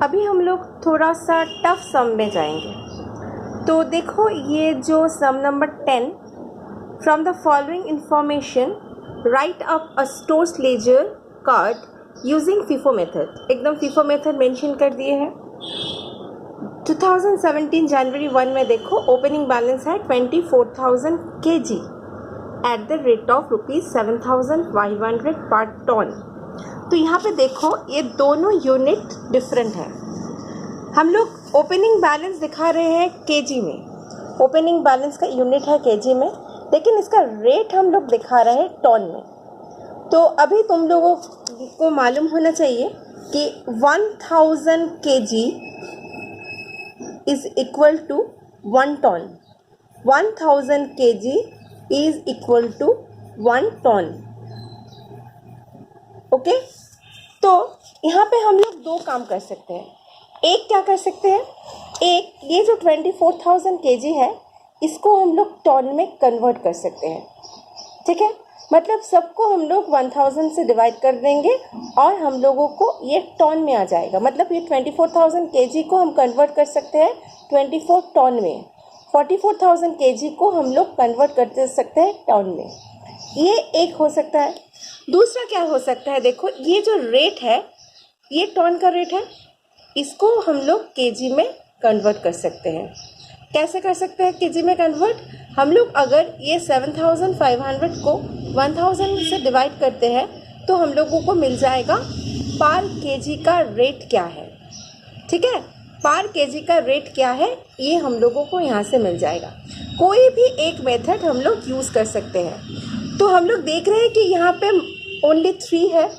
अभी हम लोग थोड़ा सा टफ सम में जाएंगे। तो देखो ये जो sum number 10, from the following information write up a stores ledger card using FIFO method. एकदम फीफो मेथड मेंशन कर दिए हैं। 2017 जनवरी 1 में देखो ओपनिंग बैलेंस है 24,000 kg at the rate of ₹7,500 पर टन। तो यहाँ पे देखो ये दोनों यूनिट डिफरेंट है। हम लोग ओपनिंग बैलेंस दिखा रहे हैं केजी में, ओपनिंग बैलेंस का यूनिट है केजी में, लेकिन इसका रेट हम लोग दिखा रहे हैं टन में। तो अभी तुम लोगों को मालूम होना चाहिए कि 1000 kg is equal to 1 ton. 1000 kg is equal to 1 ton. Okay, तो यहाँ पे हम लोग दो काम कर सकते हैं। एक क्या कर सकते हैं, एक ये जो 24,000 kg है इसको हम लोग टन में कन्वर्ट कर सकते हैं। ठीक है, मतलब सबको हम लोग 1000 से डिवाइड कर देंगे और हम लोगों को ये टन में आ जाएगा। मतलब ये 24,000 kg को हम कन्वर्ट कर सकते हैं 24 टन में। 44,000 kg को हम लोग कन्वर्ट कर सकते हैं टन में। ये एक हो सकता है। दूसरा क्या हो सकता है, देखो ये जो रेट है ये टन का रेट है, इसको हम लोग केजी में कन्वर्ट कर सकते हैं। कैसे कर सकते हैं केजी में कन्वर्ट? हम लोग अगर ये 7,500 को 1000 से डिवाइड करते हैं तो हम लोगों को मिल जाएगा पर केजी का रेट क्या है। ठीक है, पर केजी का रेट क्या है ये हम लोगों को यहाँ से मिल जाएगा। कोई भी एक मेथड हम लोग यूज़ कर सकते हैं। तो हम लोग देख रहे हैं कि यहाँ पे ओनली 3 है,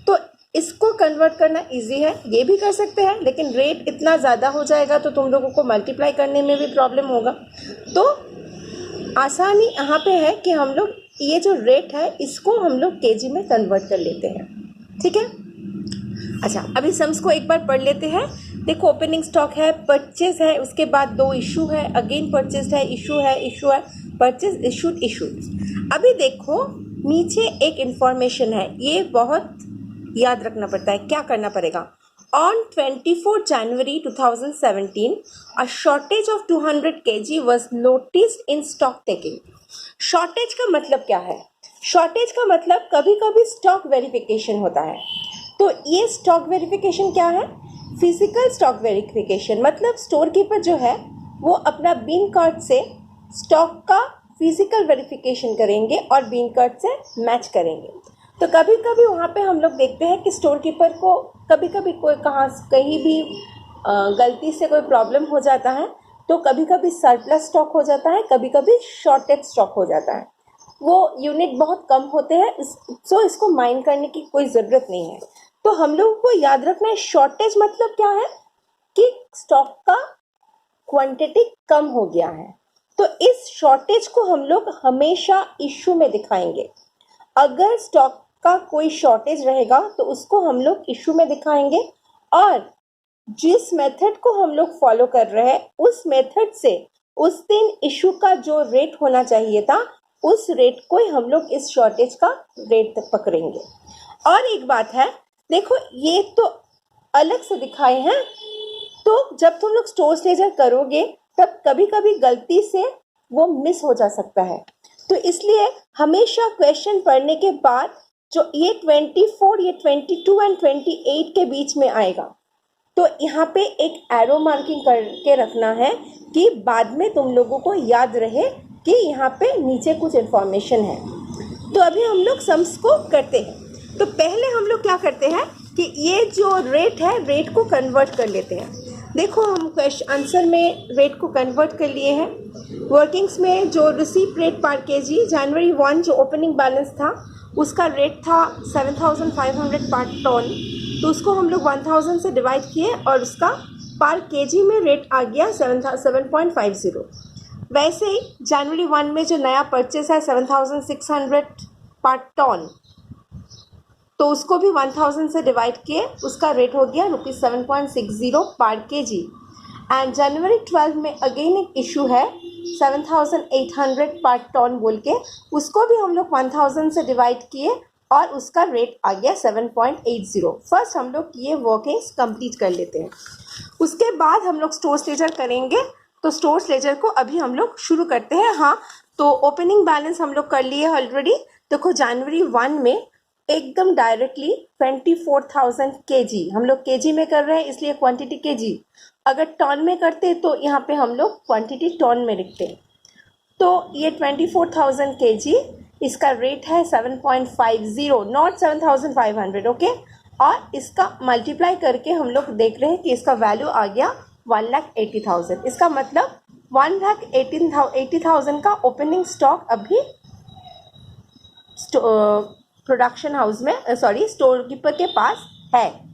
तो इसको कन्वर्ट करना इजी है, ये भी कर सकते हैं, लेकिन रेट इतना ज़्यादा हो जाएगा तो तुम लोगों को मल्टीप्लाई करने में भी प्रॉब्लम होगा। तो आसानी यहाँ पे है कि हम लोग ये जो रेट है इसको हम लोग केजी में कन्वर्ट कर लेते हैं। ठीक है, अच्छा अभी सम्स को एक बार पढ़ लेते हैं। देखो ओपनिंग स्टॉक है, परचेज है, उसके बाद 2 इशू है, अगेन परचेज है, इशू है, परचेज इशूड। अभी देखो नीचे एक इंफॉर्मेशन है, ये बहुत याद रखना पड़ता है। क्या करना पड़ेगा? On 24 January 2017 a shortage of 200 kg was noticed in stock taking. Shortage का मतलब क्या है? शॉर्टेज का मतलब कभी कभी स्टॉक वेरिफिकेशन होता है। तो ये स्टॉक वेरिफिकेशन क्या है? फिजिकल स्टॉक वेरिफिकेशन, मतलब स्टोर कीपर जो है वो अपना बीन कार्ड से स्टॉक का फिजिकल वेरिफिकेशन करेंगे और बीन कार्ड से मैच करेंगे। तो कभी कभी वहाँ पे हम लोग देखते हैं कि स्टोर कीपर को कभी कभी कोई कहीं भी गलती से कोई प्रॉब्लम हो जाता है, तो कभी कभी सरप्लस स्टॉक हो जाता है, कभी कभी शॉर्टेज स्टॉक हो जाता है। वो यूनिट बहुत कम होते हैं, सो इसको माइंड करने की कोई ज़रूरत नहीं है। तो हम लोगों को याद रखना है शॉर्टेज मतलब क्या है कि स्टॉक का क्वांटिटी कम हो गया है। तो इस शॉर्टेज को हम लोग हमेशा इशू में दिखाएंगे। अगर स्टॉक का कोई शॉर्टेज रहेगा तो उसको हम लोग इशू में दिखाएंगे, और जिस मेथड को हम लोग फॉलो कर रहे हैं उस मेथड से उस दिन इशू का जो रेट होना चाहिए था उस रेट को ही हम लोग इस शॉर्टेज का रेट तक पकड़ेंगे। और एक बात है, देखो ये तो अलग से दिखाए हैं, तो जब तुम लोग स्टोर्स लेजर करोगे तब कभी कभी गलती से वो मिस हो जा सकता है। तो इसलिए हमेशा क्वेश्चन पढ़ने के बाद जो ये 24, ये 22 एंड 28 के बीच में आएगा, तो यहाँ पे एक एरो मार्किंग करके रखना है कि बाद में तुम लोगों को याद रहे कि यहाँ पे नीचे कुछ इन्फॉर्मेशन है। तो अभी हम लोग सम्स को करते हैं। तो पहले हम लोग क्या करते हैं कि ये जो रेट है रेट को कन्वर्ट कर लेते हैं। देखो हम क्वेश्चन आंसर में रेट को कन्वर्ट कर लिए हैं। वर्किंग्स में जो रिसीप रेट पर केजी जनवरी 1 जो ओपनिंग बैलेंस था उसका रेट था 7,500 पर टन, तो उसको हम लोग 1000 से डिवाइड किए और उसका पर केजी में रेट आ गया 7.50। वैसे ही जनवरी 1 में जो नया परचेस है 7,600 पर टन, तो उसको भी 1000 से डिवाइड किए, उसका रेट हो गया ₹7.60 पर केजी। एंड जनवरी 12 में अगेन एक इशू है 7,800 पर टन बोल के, उसको भी हम लोग 1000 से डिवाइड किए और उसका रेट आ गया 7.80। फर्स्ट हम लोग ये वर्किंग्स कंप्लीट कर लेते हैं, उसके बाद हम लोग स्टोर्स लेजर करेंगे। तो स्टोर्स लेजर को अभी हम लोग शुरू करते हैं। हाँ, तो ओपनिंग बैलेंस हम लोग कर लिए ऑलरेडी। देखो जनवरी 1 में एकदम डायरेक्टली 24,000 kg, हम लोग kg में कर रहे हैं इसलिए क्वांटिटी kg, अगर टन में करते तो यहाँ पे हम लोग क्वांटिटी टन में लिखते। तो ये 24,000 kg, इसका रेट है 7.50, नॉट 7,500, ओके। और इसका मल्टीप्लाई करके हम लोग देख रहे हैं कि इसका वैल्यू आ गया 1,80,000। इसका मतलब 1,80,000 का ओपनिंग स्टॉक अभी प्रोडक्शन हाउस में, स्टोर कीपर के पास है।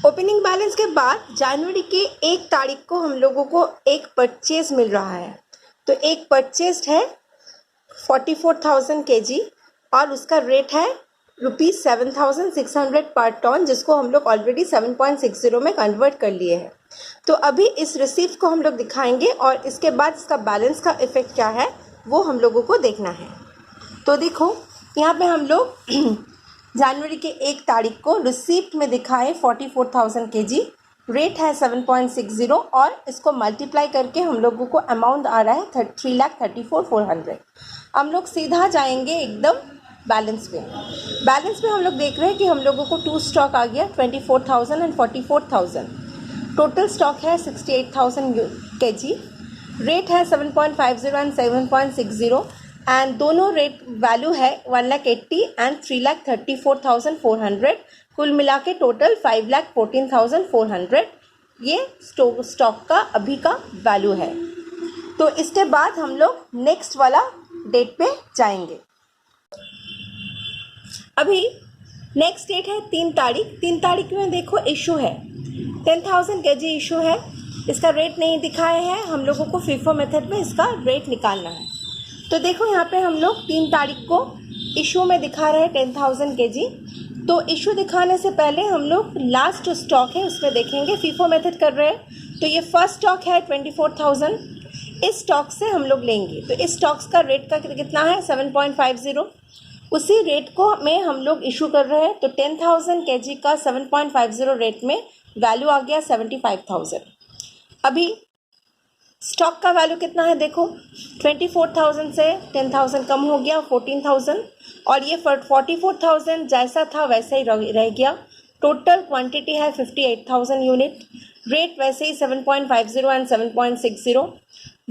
ओपनिंग बैलेंस के बाद जनवरी के 1 तारीख को हम लोगों को एक परचेज मिल रहा है। तो एक परचेज है 44,000 kg और उसका रेट है ₹7,600 पर टन, जिसको हम लोग ऑलरेडी 7.60 में कन्वर्ट कर लिए हैं। तो अभी इस रिसीप्ट को हम लोग दिखाएंगे और इसके बाद इसका बैलेंस का इफेक्ट क्या है वो हम लोगों को देखना है। तो देखो यहाँ पे हम लोग जनवरी के 1 तारीख को रिसीप्ट में दिखाए 44,000 kg, रेट है 7.60 और इसको मल्टीप्लाई करके हम लोगों को अमाउंट आ रहा है 3,34,400। हम लोग सीधा जाएंगे एकदम बैलेंस पे। बैलेंस में हम लोग देख रहे हैं कि हम लोगों को 2 स्टॉक आ गया 24,000 एंड 44,000। टोटल स्टॉक है 68,000 kg, रेट है 7.50 एंड 7.60 एंड दोनों रेट वैल्यू है 1,80,000 एंड 3,34,400। कुल मिला के टोटल 5,14,400 ये स्टॉक का अभी का वैल्यू है। तो इसके बाद हम लोग नेक्स्ट वाला डेट पे जाएंगे। अभी नेक्स्ट डेट है 3 तारीख। 3 तारीख में देखो इशू है 10,000 kg इशू है। इसका रेट नहीं दिखाया है, हम लोगों को फीफो मेथड में इसका रेट निकालना है। तो देखो यहाँ पे हम लोग 3 तारीख को इशू में दिखा रहे हैं 10,000 kg। तो इशू दिखाने से पहले हम लोग लास्ट जो स्टॉक है उसमें देखेंगे, फीफो मेथड कर रहे हैं। तो ये फर्स्ट स्टॉक है 24,000, इस स्टॉक से हम लोग लेंगे। तो इस स्टॉक्स का रेट का कितना है 7.50, उसी रेट को में हम लोग इशू कर रहे हैं। तो 10,000 kg का 7.50 रेट में वैल्यू आ गया 75,000। अभी स्टॉक का वैल्यू कितना है देखो, 24,000 से 10,000 कम हो गया 14,000 और ये 44,000 जैसा था वैसे ही रह गया। टोटल क्वांटिटी है 58,000 यूनिट, रेट वैसे ही 7.50 एंड 7.60।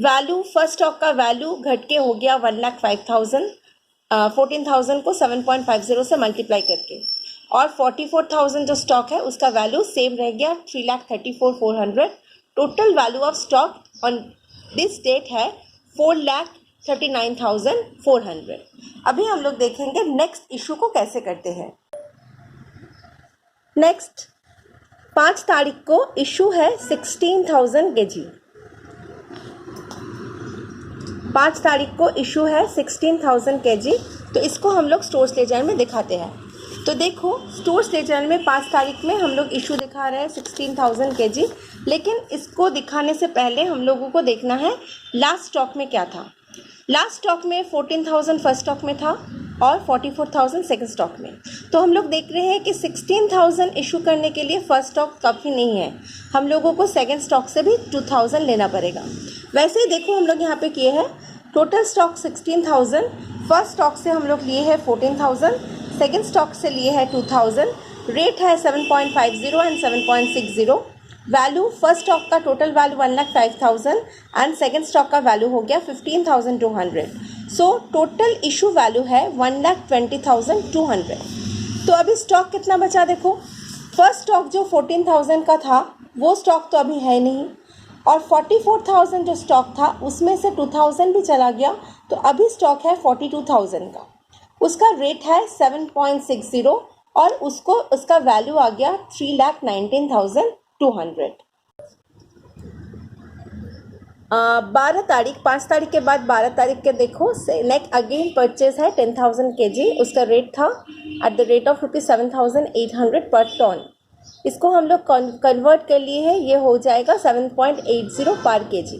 वैल्यू फर्स्ट स्टॉक का वैल्यू घट के हो गया 1,05,000, 14,000 को 7.50 से मल्टीप्लाई करके, और 44,000 जो स्टॉक है उसका वैल्यू सेम रह गया 3,34,400। Total value of stock on this date है 4,39,400। अभी हम लोग देखेंगे नेक्स्ट इशू को कैसे करते हैं। नेक्स्ट 5 तारीख को इशू है 16,000 kg। 5 तारीख को इशू है 16,000 kg। तो इसको हम लोग स्टोर्स लेजर में दिखाते हैं। तो देखो स्टोर्स लेजर में 5 तारीख में हम लोग इशू दिखा रहे हैं 16,000 kg, लेकिन इसको दिखाने से पहले हम लोगों को देखना है लास्ट स्टॉक में क्या था। लास्ट स्टॉक में 14,000 फर्स्ट स्टॉक में था और 44,000 सेकंड स्टॉक में। तो हम लोग देख रहे हैं कि 16,000 इशू करने के लिए फर्स्ट स्टॉक काफ़ी नहीं है, हम लोगों को सेकंड स्टॉक से भी 2,000 लेना पड़ेगा। वैसे ही देखो हम लोग यहाँ पे किए हैं टोटल स्टॉक 16,000, फर्स्ट स्टॉक से हम लोग लिए हैं 14,000, सेकंड स्टॉक से लिए है 2,000, रेट है 7.50 एंड 7.60। वैल्यू फर्स्ट स्टॉक का total value 1,05,000 and second stock का वैल्यू हो गया 15,200। सो टोटल इशू वैल्यू है 1,20,200। तो अभी स्टॉक कितना बचा देखो, फर्स्ट स्टॉक जो 14,000 का था वो स्टॉक तो अभी है नहीं, और 44,000 जो स्टॉक था उसमें से 2,000 भी चला गया, तो अभी स्टॉक है 42,000 का। उसका रेट है 7.60 और उसका वैल्यू आ गया 3,19,200। 12 तारीख 5 तारीख के बाद 12 तारीख के देखो नेक्स्ट अगेन परचेज है 10,000 kg। उसका रेट था एट द रेट ऑफ ₹7,800 पर टन। इसको हम लोग कन्वर्ट कर लिए हैं, ये हो जाएगा 7.80 पर केजी।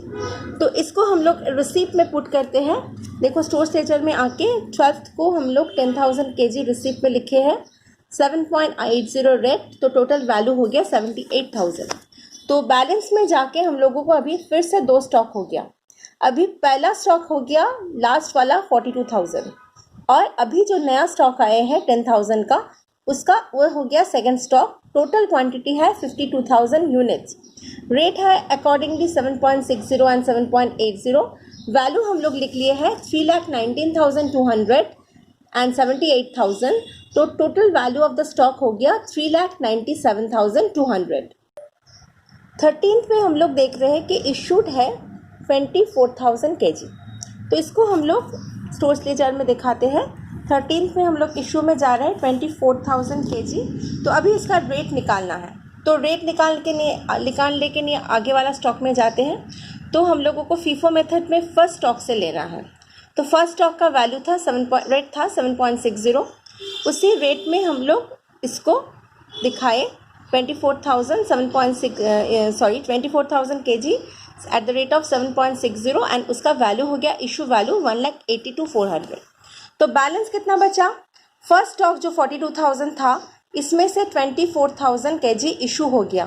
तो इसको हम लोग रिसीप्ट में पुट करते हैं। देखो स्टोर लेजर में आके 12th को हम लोग 10,000 केजी रिसीप्ट में लिखे हैं, 7.80 रेट, तो टोटल वैल्यू हो गया 78,000। तो बैलेंस में जाके हम लोगों को अभी फिर से 2 स्टॉक हो गया। अभी पहला स्टॉक हो गया लास्ट वाला 42,000, और अभी जो नया स्टॉक आए हैं 10,000 का, उसका वो हो गया सेकंड स्टॉक। टोटल क्वांटिटी है 52,000 यूनिट्स। रेट है अकॉर्डिंगली 7.60 एंड 7.80। वैल्यू हम लोग लिख लिए हैं 3,19,200 एंड 78,000। तो total value of the stock हो गया 3,97,200। 13th में हम लोग देख रहे हैं कि इशूड है 24,000 केजी। तो इसको हम लोग स्टोर लेजर में दिखाते हैं। 13th में हम लोग इशू में जा रहे हैं 24,000 केजी। तो अभी इसका रेट निकालना है। तो रेट निकालने के लिए आगे वाला स्टॉक में जाते हैं। तो हम लोगों को फीफो मेथड में फर्स्ट स्टॉक से लेना है। तो फर्स्ट स्टॉक का वैल्यू था रेट था 7.60। उसी रेट में हम लोग इसको दिखाए 24,000 KG at the rate of 7.60 and उसका वैल्यू हो गया इशू वैल्यू 1,82,400। तो बैलेंस कितना बचा? फर्स्ट स्टॉक जो 42,000 था, इसमें से 24,000 केजी इशू हो गया,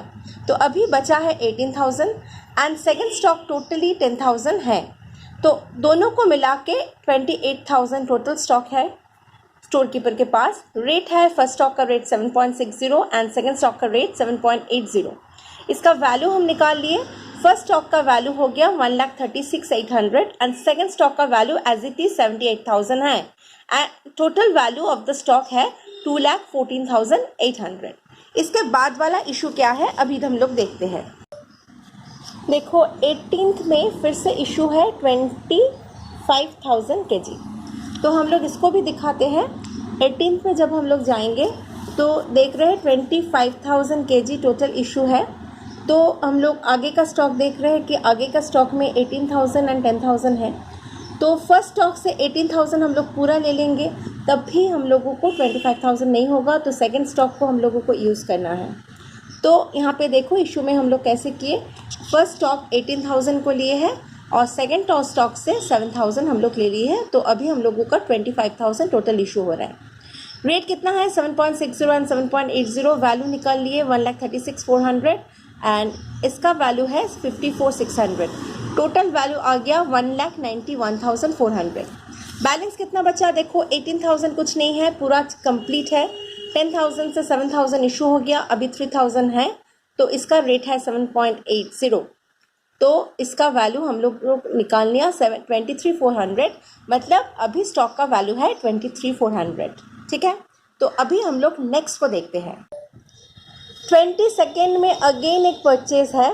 तो अभी बचा है 18,000 एंड सेकेंड स्टॉक टोटली 10,000 है। तो दोनों को मिला के 28,000 टोटल स्टॉक है स्टोर कीपर के पास। रेट है फर्स्ट स्टॉक का रेट 7.60 एंड सेकेंड स्टॉक का रेट 7.80। इसका वैल्यू हम निकाल लिए। फर्स्ट स्टॉक का वैल्यू हो गया 1,36,800 एंड सेकेंड स्टॉक का वैल्यू एज इट इज 78,000 है and total value of the stock है 2,14,800। इसके बाद वाला इशू क्या है अभी हम लोग देखते हैं। देखो 18th में फिर से इशू है 25,000 केजी। तो हम लोग इसको भी दिखाते हैं। 18th में जब हम लोग जाएंगे तो देख रहे हैं 25,000 केजी टोटल इशू है। तो हम लोग आगे का स्टॉक देख रहे हैं कि आगे का स्टॉक में 18,000 एंड 10,000 है। तो फर्स्ट स्टॉक से 18,000 हम लोग पूरा ले लेंगे, तब भी हम लोगों को 25,000 नहीं होगा, तो सेकंड स्टॉक को हम लोगों को यूज़ करना है। तो यहाँ पे देखो इशू में हम लोग कैसे किए। फर्स्ट स्टॉक 18,000 को लिए हैं और सेकंड स्टॉक से 7,000 हम लोग ले लिए हैं। तो अभी हम लोगों का 25,000 टोटल इशू हो रहा है। रेट कितना है 7.60 एंड 7.80। वैल्यू निकाल लिए 1,36,400 एंड इसका वैल्यू है 54,600। टोटल वैल्यू आ गया 1,91,400। बैलेंस कितना बचा देखो 18,000 कुछ नहीं है, पूरा कंप्लीट है। 10,000 से 7,000 इशू हो गया, अभी 3,000 है। तो इसका रेट है 7.80। तो इसका वैल्यू हम लोग निकाल लिया 23,400, मतलब अभी स्टॉक का वैल्यू है 23,400। ठीक है, तो अभी हम लोग नेक्स्ट को देखते हैं। 22nd में अगेन एक परचेज है।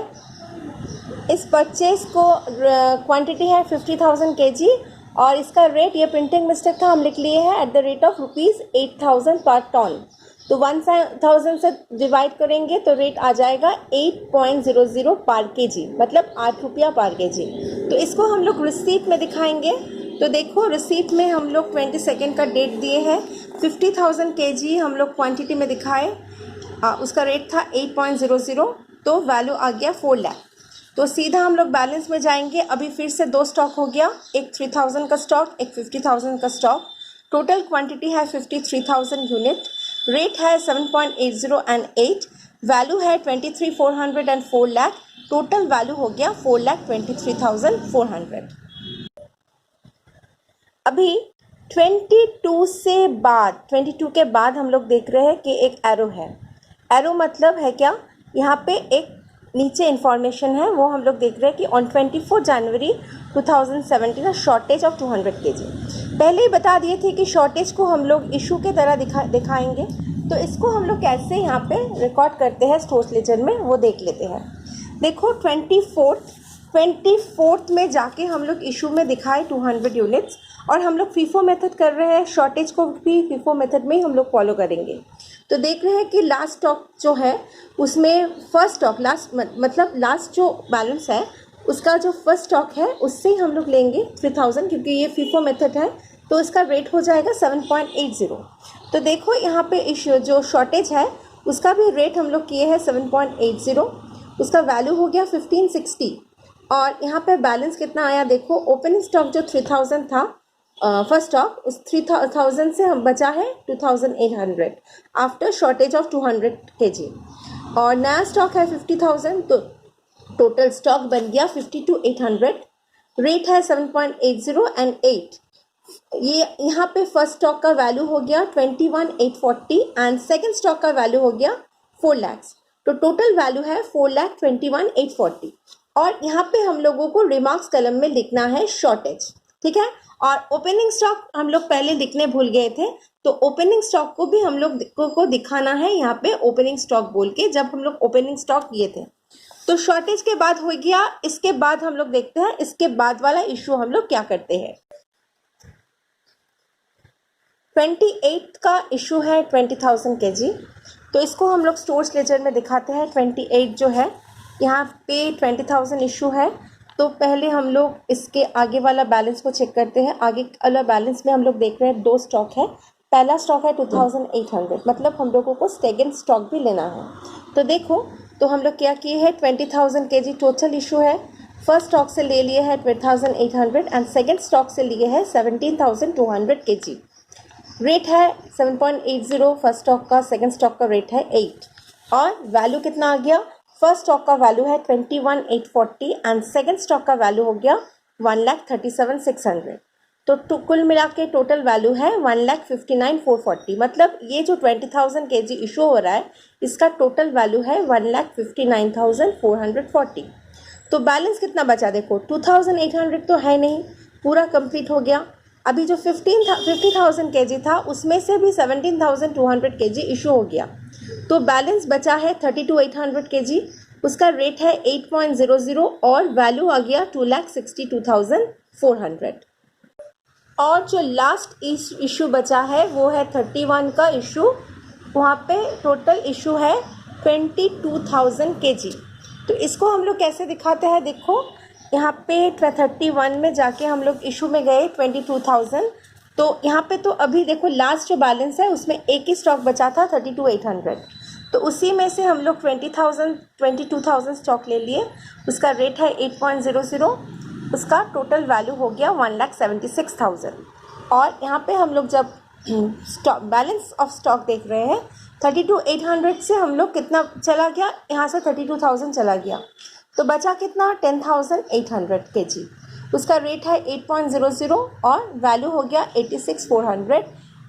इस परचेज को क्वांटिटी है 50,000 केजी और इसका रेट, ये प्रिंटिंग मिस्टेक था, हम लिख लिए हैं एट द रेट ऑफ ₹8,000 पर टन। तो 1,000 से डिवाइड करेंगे तो रेट आ जाएगा 8.00 पर केजी, मतलब 8 रुपया पर केजी। तो इसको हम लोग रिसीप्ट में दिखाएंगे। तो देखो रिसीप्ट में हम लोग 22nd का डेट दिए हैं। 50,000 केजी हम लोग क्वांटिटी में दिखाए, उसका रेट था 8.00, तो वैल्यू आ गया 4 लाख। तो सीधा हम लोग बैलेंस में जाएंगे। अभी फिर से 2 स्टॉक हो गया, एक 3,000 का स्टॉक, एक 50,000 का स्टॉक। टोटल क्वांटिटी है 53,000 यूनिट। रेट है 7.80 एंड 8। वैल्यू है 23,400 एंड 4 लाख। टोटल वैल्यू हो गया 4,23,400। अभी 22 के बाद हम लोग देख रहे हैं कि एक एरो है। एरो मतलब है क्या, यहाँ पे एक नीचे इन्फॉर्मेशन है, वो हम लोग देख रहे हैं कि on 24 January 2017 shortage of 200 KG. पहले ही बता दिए थे कि शॉर्टेज को हम लोग इशू के तरह दिखाएंगे। तो इसको हम लोग कैसे यहाँ पे रिकॉर्ड करते हैं स्टोर लेजर में, वो देख लेते हैं। देखो 24th में जाके हम लोग इशू में दिखाए 200 यूनिट्स और हम लोग फीफो मेथड कर रहे हैं। शॉर्टेज को भी फीफो मेथड में ही हम लोग फॉलो करेंगे। तो देख रहे हैं कि लास्ट स्टॉक जो है उसमें फर्स्ट स्टॉक मतलब लास्ट जो बैलेंस है उसका जो फर्स्ट स्टॉक है उससे ही हम लोग लेंगे 3,000, क्योंकि ये फीफो मेथड है। तो इसका रेट हो जाएगा 7.80। तो देखो यहाँ पे इशू जो शॉर्टेज है उसका भी रेट हम लोग किए हैं 7.80, उसका वैल्यू हो गया 1560। और यहाँ पे बैलेंस कितना आया देखो, ओपनिंग स्टॉक जो 3000 था फर्स्ट स्टॉक, उस 3000 से हम बचा है 2800 आफ्टर शॉर्टेज ऑफ 200 kg। और नया स्टॉक है 50,000, तो टोटल स्टॉक बन गया 52,800। रेट है 7.80 एंड 8। ये यहाँ पे फर्स्ट स्टॉक का वैल्यू हो गया 21,840 एंड सेकंड स्टॉक का वैल्यू हो गया 4 लाख। तो टोटल वैल्यू है 4,21,840। और यहाँ पे हम लोगों को रिमार्क्स कलम में लिखना है शॉर्टेज, ठीक है। और ओपनिंग स्टॉक हम लोग पहले लिखने भूल गए थे, तो ओपनिंग स्टॉक को भी हम लोग को दिखाना है यहाँ पे ओपनिंग स्टॉक बोल के, जब हम लोग ओपनिंग स्टॉक किए थे। तो शॉर्टेज के बाद हो गया, इसके बाद हम लोग देखते हैं इसके बाद वाला इशू हम लोग क्या करते हैं। 28 का इशू है 20,000 kg, तो इसको हम लोग स्टोर्स लेजर में दिखाते हैं। 28 जो है यहाँ पे 20,000 इशू है, तो पहले हम लोग इसके आगे वाला बैलेंस को चेक करते हैं। आगे वाला बैलेंस में हम लोग देख रहे हैं 2 स्टॉक है। पहला स्टॉक है 2800, मतलब हम लोगों को सेकेंड स्टॉक भी लेना है। तो देखो, तो हम लोग क्या किए हैं, 20,000 kg टोटल इशू है। फर्स्ट स्टॉक से ले लिए है 12,800 एंड सेकेंड स्टॉक से लिए है 17,200 kg। रेट है 7.80 फर्स्ट स्टॉक का, सेकेंड स्टॉक का रेट है 8। और वैल्यू कितना आ गया, फर्स्ट स्टॉक का वैल्यू है 21,840 एंड सेकेंड स्टॉक का वैल्यू हो गया 1,37,600। तो कुल मिला के टोटल वैल्यू है 1,59,440। मतलब ये जो 20,000 kg इशू हो रहा है, इसका टोटल वैल्यू है 1,59,440। तो बैलेंस कितना बचा देखो, 2,800 तो है नहीं, पूरा कंप्लीट हो गया। अभी जो 50,000 kg था, उसमें से भी 17,200 kg इशू हो गया, तो बैलेंस बचा है 32,800 kg। उसका रेट है 8.00 और वैल्यू आ गया 2,62,400। और जो लास्ट इशू बचा है वो है 31 का इशू, वहाँ पे टोटल इशू है 22,000 kg। तो इसको हम लोग कैसे दिखाते हैं, देखो यहाँ पे 31 में जाके हम लोग इशू में गए 22,000, तो यहाँ पे तो अभी देखो लास्ट जो बैलेंस है उसमें एक ही स्टॉक बचा था 32,800, तो उसी में से हम लोग 22,000 स्टॉक ले लिए। उसका रेट है 8.00, उसका टोटल वैल्यू हो गया 1,76,000। और यहाँ पे हम लोग जब स्टॉक बैलेंस ऑफ स्टॉक देख रहे हैं, 32,800 से हम लोग कितना चला गया, यहाँ से 32,000 चला गया, तो बचा कितना 10,800 kg। उसका रेट है 8.00 और वैल्यू हो गया 86,400।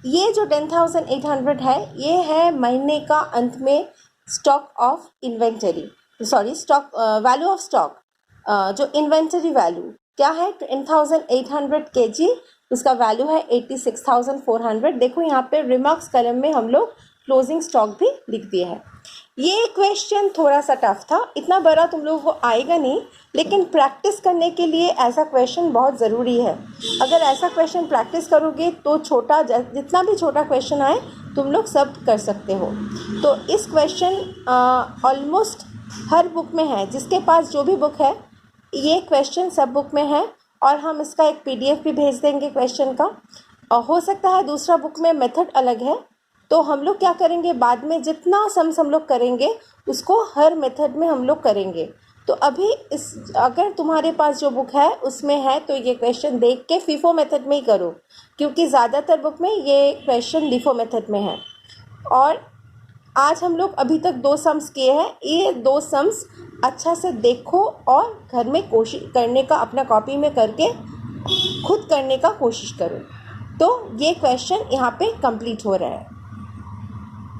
ये जो 10,800 है, ये है महीने का अंत में stock of inventory, sorry stock value of stock, जो इन्वेंटरी वैल्यू क्या है 10,800 kg, उसका वैल्यू है 86,400। देखो यहाँ पे रिमार्क्स कॉलम में हम लोग क्लोजिंग स्टॉक भी लिख दिए हैं। ये क्वेश्चन थोड़ा सा टफ था, इतना बड़ा तुम लोगों को आएगा नहीं, लेकिन प्रैक्टिस करने के लिए ऐसा क्वेश्चन बहुत ज़रूरी है। अगर ऐसा क्वेश्चन प्रैक्टिस करोगे तो छोटा, जितना भी छोटा क्वेश्चन आए तुम लोग सब कर सकते हो। तो इस क्वेश्चन ऑलमोस्ट हर बुक में है, जिसके पास जो भी बुक है ये क्वेश्चन सब बुक में है, और हम इसका एक PDF भी भेज देंगे क्वेश्चन का। हो सकता है दूसरा बुक में मेथड अलग है, तो हम लोग क्या करेंगे, बाद में जितना सम्स हम लोग करेंगे उसको हर मेथड में हम लोग करेंगे। तो अभी अगर तुम्हारे पास जो बुक है उसमें है तो ये क्वेश्चन देख के फीफो मेथड में ही करो, क्योंकि ज़्यादातर बुक में ये क्वेश्चन लिफो मेथड में है। और आज हम लोग अभी तक 2 सम्स किए हैं, ये 2 सम्स अच्छा से देखो और घर में कोशिश करने का, अपना कॉपी में करके खुद करने का कोशिश करो। तो ये क्वेश्चन यहाँ पे कंप्लीट हो रहा है।